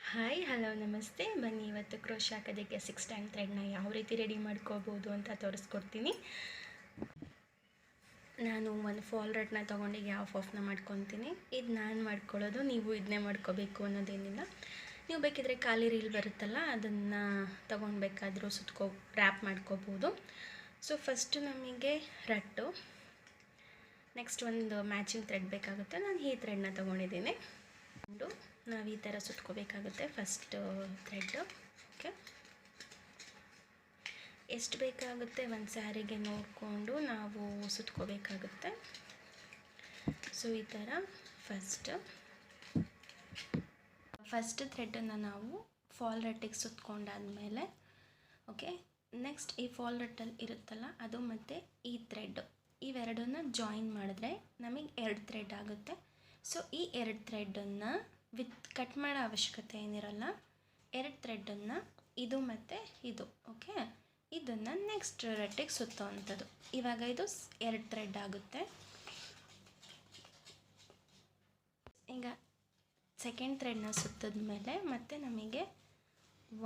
Hi hello ನಮಸ್ತೆ. ಬನ್ನಿ ಇವತ್ತು ಕ್ರೋಶ್ ಹಾಕೋದಕ್ಕೆ 6 ಸ್ಟ್ಯಾಂಡ್ ಥ್ರೆಡ್ನ ಯಾವ ರೀತಿ ರೆಡಿ ಮಾಡ್ಕೋಬೋದು ಅಂತ ತೋರಿಸ್ಕೊಡ್ತೀನಿ. ನಾನು ಒಂದು ಫಾಲ್ ರೆಡ್ನ ತೊಗೊಂಡು ಆಫ್ನ ಮಾಡ್ಕೊತೀನಿ. ಇದು ನಾನು ಮಾಡ್ಕೊಳ್ಳೋದು, ನೀವು ಇದನ್ನೇ ಮಾಡ್ಕೋಬೇಕು ಅನ್ನೋದೇನಿಲ್ಲ. ನೀವು ಬೇಕಿದ್ರೆ ಖಾಲಿ ರೀಲ್ ಬರುತ್ತಲ್ಲ, ಅದನ್ನು ತೊಗೊಳ್ಬೇಕಾದ್ರೂ ರ್ಯಾಪ್ ಮಾಡ್ಕೋಬೋದು. ಸೊ ಫಸ್ಟು ನಮಗೆ ರಟ್ಟು, ನೆಕ್ಸ್ಟ್ ಒಂದು ಮ್ಯಾಚಿಂಗ್ ಥ್ರೆಡ್ ಬೇಕಾಗುತ್ತೆ. ನಾನು ಈ ಥ್ರೆಡ್ನ ತೊಗೊಂಡಿದ್ದೀನಿ. ನಾವು ಈ ಥರ ಸುತ್ಕೋಬೇಕಾಗುತ್ತೆ ಫಸ್ಟ್ ಥ್ರೆಡ್. ಓಕೆ, ಎಷ್ಟು ಬೇಕಾಗುತ್ತೆ ಒಂದು ಸ್ಯಾರಿಗೆ ನೋಡಿಕೊಂಡು ನಾವು ಸುತ್ಕೋಬೇಕಾಗುತ್ತೆ. ಸೊ ಈ ಥರ ಫಸ್ಟ್ ಥ್ರೆಡನ್ನು ನಾವು ಫಾಲ್ ರಟ್ಟಿಗೆ ಸುತ್ಕೊಂಡಾದಮೇಲೆ, ಓಕೆ, ನೆಕ್ಸ್ಟ್ ಈ ಫಾಲ್ ರಟ್ಟಲ್ಲಿ ಇರುತ್ತಲ್ಲ ಅದು ಮತ್ತು ಈ ಥ್ರೆಡ್, ಇವೆರಡನ್ನ ಜಾಯಿನ್ ಮಾಡಿದ್ರೆ ನಮಗೆ 2 ಥ್ರೆಡ್ ಆಗುತ್ತೆ. ಸೊ ಈ 2 ಥ್ರೆಡನ್ನು ಕಟ್ ಮಾಡೋ ಅವಶ್ಯಕತೆ ಏನಿರಲ್ಲ. 2 ಥ್ರೆಡನ್ನು ಇದು ಮತ್ತು ಇದು, ಓಕೆ, ಇದನ್ನು ನೆಕ್ಸ್ಟ್ ರಟ್ಟಿಗೆ ಸುತ್ತೋವಂಥದ್ದು. ಇವಾಗ ಇದು 2 ಥ್ರೆಡ್ ಆಗುತ್ತೆ. ಈಗ ಸೆಕೆಂಡ್ ಥ್ರೆಡ್ನ ಸುತ್ತಿದ ಮೇಲೆ ಮತ್ತೆ ನಮಗೆ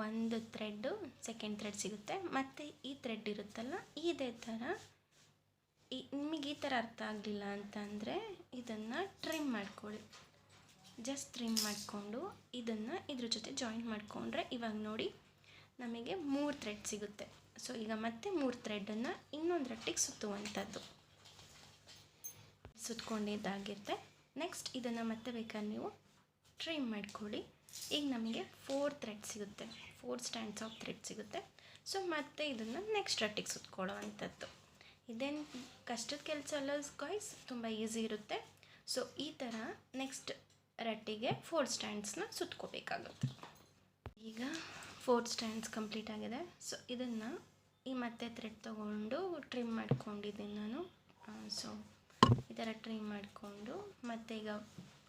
ಒಂದು ಥ್ರೆಡ್ಡು ಸೆಕೆಂಡ್ ಥ್ರೆಡ್ ಸಿಗುತ್ತೆ. ಮತ್ತು ಈ ಥ್ರೆಡ್ ಇರುತ್ತಲ್ಲ, ಇದೇ ಥರ ನಿಮಗೆ ಈ ಥರ ಅರ್ಥ ಆಗಲಿಲ್ಲ ಅಂತಂದರೆ ಇದನ್ನು ಟ್ರಿಮ್ ಮಾಡ್ಕೊಳ್ಳಿ. ಜಸ್ಟ್ ಟ್ರಿಮ್ ಮಾಡಿಕೊಂಡು ಇದನ್ನು ಇದ್ರ ಜೊತೆ ಜಾಯಿನ್ ಮಾಡಿಕೊಂಡ್ರೆ ಇವಾಗ ನೋಡಿ ನಮಗೆ 3 ಥ್ರೆಡ್ ಸಿಗುತ್ತೆ. ಸೊ ಈಗ ಮತ್ತೆ 3 ಥ್ರೆಡನ್ನು ಇನ್ನೊಂದು ರಟ್ಟಿಗೆ ಸುತ್ತುವಂಥದ್ದು ಸುತ್ಕೊಂಡಿದ್ದಾಗಿರುತ್ತೆ. ನೆಕ್ಸ್ಟ್ ಇದನ್ನು ಮತ್ತೆ ಬೇಕಾದ್ರೆ ನೀವು ಟ್ರಿಮ್ ಮಾಡ್ಕೊಳ್ಳಿ. ಈಗ ನಮಗೆ 4 ಥ್ರೆಡ್ ಸಿಗುತ್ತೆ, 4 ಸ್ಟ್ಯಾಂಡ್ಸ್ ಆಫ್ ಥ್ರೆಡ್ ಸಿಗುತ್ತೆ. ಸೊ ಮತ್ತೆ ಇದನ್ನು ನೆಕ್ಸ್ಟ್ ರಟ್ಟಿಗೆ ಸುತ್ಕೊಳ್ಳೋ ಅಂಥದ್ದು. ಇದೇನು ಕಷ್ಟದ ಕೆಲಸ ಅಲ್ಲ ಗಾಯ್ಸ್, ತುಂಬ ಈಸಿ ಇರುತ್ತೆ. ಸೊ ಈ ಥರ ನೆಕ್ಸ್ಟ್ ರಟ್ಟಿಗೆ 4 ಸ್ಟ್ಯಾಂಡ್ಸ್ನ ಸುತ್ಕೋಬೇಕಾಗುತ್ತೆ. ಈಗ 4 ಸ್ಟ್ಯಾಂಡ್ಸ್ ಕಂಪ್ಲೀಟ್ ಆಗಿದೆ. ಸೊ ಇದನ್ನು ಈ ಮತ್ತೆ ಥ್ರೆಡ್ ತೊಗೊಂಡು ಟ್ರಿಮ್ ಮಾಡ್ಕೊಂಡಿದ್ದೀನಿ ನಾನು. ಸೊ ಈ ಥರ ಟ್ರಿಮ್ ಮಾಡಿಕೊಂಡು ಮತ್ತೆ ಈಗ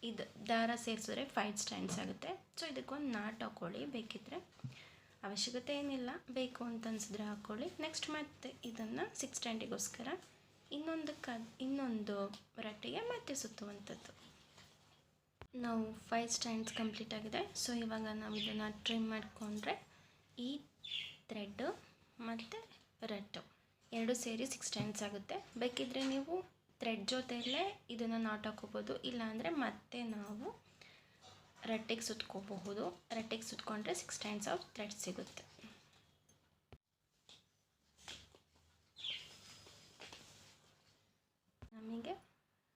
ಇದು ದಾರ ಸೇರಿಸಿದ್ರೆ 5 ಸ್ಟ್ಯಾಂಡ್ಸ್ ಆಗುತ್ತೆ. ಸೊ ಇದಕ್ಕೊಂದು ನಾಟ್ ಹಾಕ್ಕೊಳ್ಳಿ, ಬೇಕಿದ್ದರೆ, ಅವಶ್ಯಕತೆ ಏನಿಲ್ಲ, ಬೇಕು ಅಂತ ಅನಿಸಿದ್ರೆ ಹಾಕ್ಕೊಳ್ಳಿ. ನೆಕ್ಸ್ಟ್ ಮತ್ತೆ ಇದನ್ನು 6 ಸ್ಟ್ಯಾಂಡಿಗೋಸ್ಕರ ಇನ್ನೊಂದು ರಟ್ಟಿಗೆ ಮತ್ತೆ ಸುತ್ತುವಂಥದ್ದು. ನಾವು 5 ಸ್ಟ್ಯಾಂಡ್ಸ್ ಕಂಪ್ಲೀಟ್ ಆಗಿದೆ. ಸೊ ಇವಾಗ ನಾವು ಇದನ್ನು ಟ್ರಿಮ್ ಮಾಡಿಕೊಂಡ್ರೆ ಈ ಥ್ರೆಡ್ಡು ಮತ್ತು ರಟ್ಟು 2 ಸೇರಿ 6 ಸ್ಟ್ಯಾಂಡ್ಸ್ ಆಗುತ್ತೆ. ಬೇಕಿದ್ದರೆ ನೀವು ಥ್ರೆಡ್ ಜೊತೆಯಲ್ಲೇ ಇದನ್ನು ನಾಟ್ ಹಾಕೋಬೋದು, ಇಲ್ಲಾಂದರೆ ಮತ್ತೆ ನಾವು ರಟ್ಟಿಗೆ ಸುತ್ಕೋಬಹುದು. ರಟ್ಟಿಗೆ ಸುತ್ಕೊಂಡ್ರೆ 6 ಸ್ಟ್ಯಾಂಡ್ಸ್ ಆಫ್ ಥ್ರೆಡ್ ಸಿಗುತ್ತೆ. ನಮಗೆ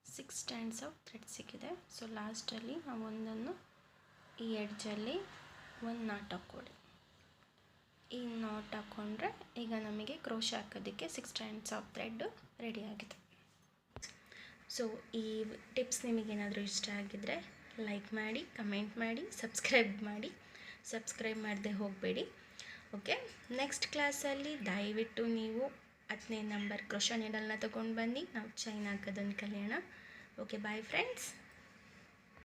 6 ಸ್ಟ್ಯಾಂಡ್ಸ್ ಆಫ್ ಥ್ರೆಡ್ ಸಿಕ್ಕಿದೆ. ಸೊ ಲಾಸ್ಟಲ್ಲಿ ನಾವು ಒಂದನ್ನು ಈ ಎಡ್ಜಲ್ಲಿ ಒಂದು ನಾಟ್ ಹಾಕ್ಕೊಳ್ಳಿ. ಈ ನಾಟ್ ಹಾಕ್ಕೊಂಡ್ರೆ ಈಗ ನಮಗೆ ಕ್ರೋಶ್ ಹಾಕೋದಕ್ಕೆ 6 ಸ್ಟ್ಯಾಂಡ್ಸ್ ಆಫ್ ಥ್ರೆಡ್ ರೆಡಿಯಾಗಿದೆ. ಸೊ ಈ ಟಿಪ್ಸ್ ನಿಮಗೇನಾದರೂ ಇಷ್ಟ ಆಗಿದ್ದರೆ ಲೈಕ್ ಮಾಡಿ, ಕಮೆಂಟ್ ಮಾಡಿ, ಸಬ್ಸ್ಕ್ರೈಬ್ ಮಾಡದೆ ಹೋಗಬೇಡಿ. ಓಕೆ, ನೆಕ್ಸ್ಟ್ ಕ್ಲಾಸಲ್ಲಿ ದಯವಿಟ್ಟು ನೀವು 10ನೇ ನಂಬರ್ ಕ್ರೋಶಾ ನೀಡಲ್ನ ತೊಗೊಂಡು ಬನ್ನಿ, ನಾವು ಚೈನ್ ಹಾಕೋದನ್ನು ಕಲಿಯೋಣ. Okay, bye friends.